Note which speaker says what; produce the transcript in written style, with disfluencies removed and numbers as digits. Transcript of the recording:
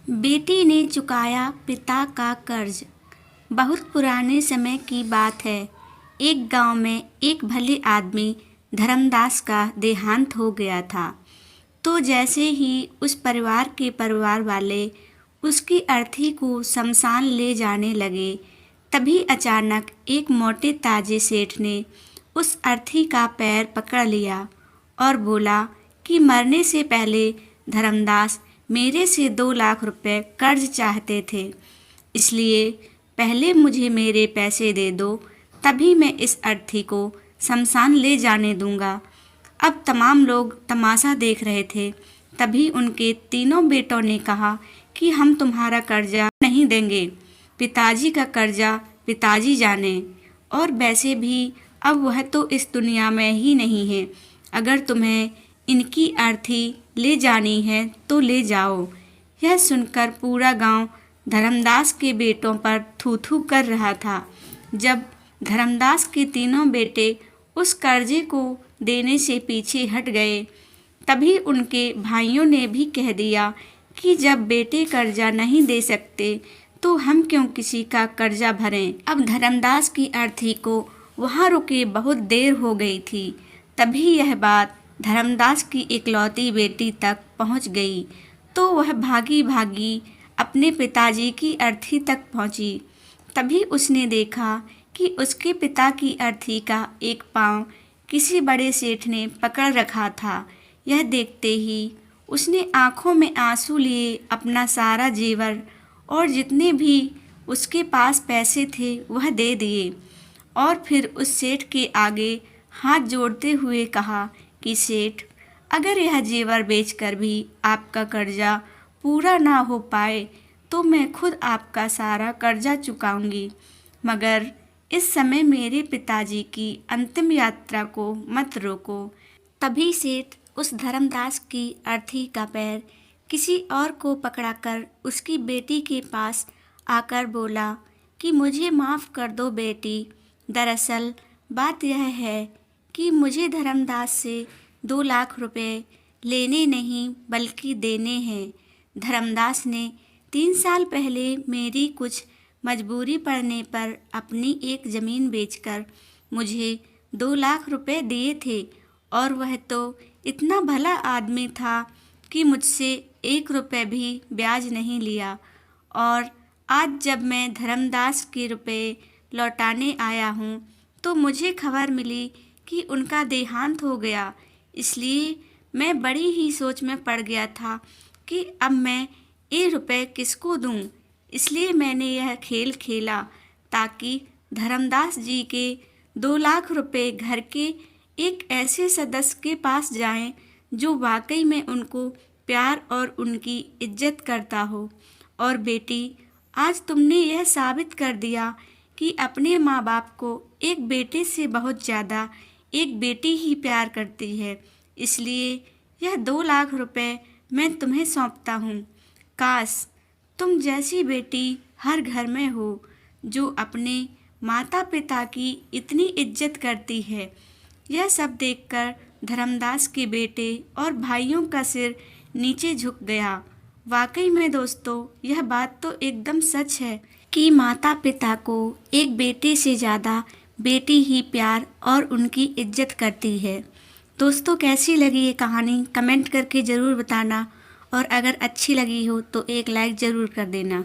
Speaker 1: बेटी ने चुकाया पिता का कर्ज। बहुत पुराने समय की बात है। एक गांव में एक भले आदमी धर्मदास का देहांत हो गया था। तो जैसे ही उस परिवार वाले उसकी अर्थी को शमशान ले जाने लगे, तभी अचानक एक मोटे ताजे सेठ ने उस अर्थी का पैर पकड़ लिया और बोला कि मरने से पहले धर्मदास मेरे से 2 लाख रुपए कर्ज चाहते थे, इसलिए पहले मुझे मेरे पैसे दे दो, तभी मैं इस अर्थी को शमशान ले जाने दूंगा। अब तमाम लोग तमाशा देख रहे थे। तभी उनके तीनों बेटों ने कहा कि हम तुम्हारा कर्जा नहीं देंगे, पिताजी का कर्जा पिताजी जाने, और वैसे भी अब वह तो इस दुनिया में ही नहीं है। अगर तुम्हें इनकी अर्थी ले जानी है तो ले जाओ। यह सुनकर पूरा गांव धर्मदास के बेटों पर थू-थू कर रहा था। जब धर्मदास के तीनों बेटे उस कर्जे को देने से पीछे हट गए, तभी उनके भाइयों ने भी कह दिया कि जब बेटे कर्जा नहीं दे सकते तो हम क्यों किसी का कर्जा भरें। अब धर्मदास की अर्थी को वहाँ रुके बहुत देर हो गई थी। तभी यह बात धर्मदास की इकलौती बेटी तक पहुँच गई, तो वह भागी भागी अपने पिताजी की अर्थी तक पहुँची। तभी उसने देखा कि उसके पिता की अर्थी का एक पाँव किसी बड़े सेठ ने पकड़ रखा था। यह देखते ही उसने आंखों में आंसू लिए अपना सारा जेवर और जितने भी उसके पास पैसे थे वह दे दिए, और फिर उस सेठ के आगे हाथ जोड़ते हुए कहा कि सेठ, अगर यह जेवर बेचकर भी आपका कर्जा पूरा ना हो पाए तो मैं खुद आपका सारा कर्जा चुकाऊंगी, मगर इस समय मेरे पिताजी की अंतिम यात्रा को मत रोको। तभी सेठ उस धर्मदास की अर्थी का पैर किसी और को पकड़ाकर उसकी बेटी के पास आकर बोला कि मुझे माफ़ कर दो बेटी, दरअसल बात यह है कि मुझे धर्मदास से 2 लाख रुपए लेने नहीं बल्कि देने हैं। धर्मदास ने 3 साल पहले मेरी कुछ मजबूरी पड़ने पर अपनी एक ज़मीन बेचकर मुझे 2 लाख रुपए दिए थे, और वह तो इतना भला आदमी था कि मुझसे 1 रुपए भी ब्याज नहीं लिया। और आज जब मैं धर्मदास के रुपए लौटाने आया हूँ तो मुझे खबर मिली कि उनका देहांत हो गया, इसलिए मैं बड़ी ही सोच में पड़ गया था कि अब मैं ये रुपए किसको दूँ। इसलिए मैंने यह खेल खेला ताकि धर्मदास जी के 2 लाख रुपए घर के एक ऐसे सदस्य के पास जाएं जो वाकई में उनको प्यार और उनकी इज्जत करता हो। और बेटी, आज तुमने यह साबित कर दिया कि अपने माँ बाप को एक बेटे से बहुत ज़्यादा एक बेटी ही प्यार करती है, इसलिए यह 2 लाख रुपए मैं तुम्हें सौंपता हूँ। काश तुम जैसी बेटी हर घर में हो जो अपने माता पिता की इतनी इज्जत करती है। यह सब देखकर धर्मदास के बेटे और भाइयों का सिर नीचे झुक गया। वाकई में दोस्तों, यह बात तो एकदम सच है कि माता पिता को एक बेटे से ज़्यादा बेटी ही प्यार और उनकी इज्जत करती है। दोस्तों, कैसी लगी ये कहानी कमेंट करके ज़रूर बताना, और अगर अच्छी लगी हो तो एक लाइक ज़रूर कर देना।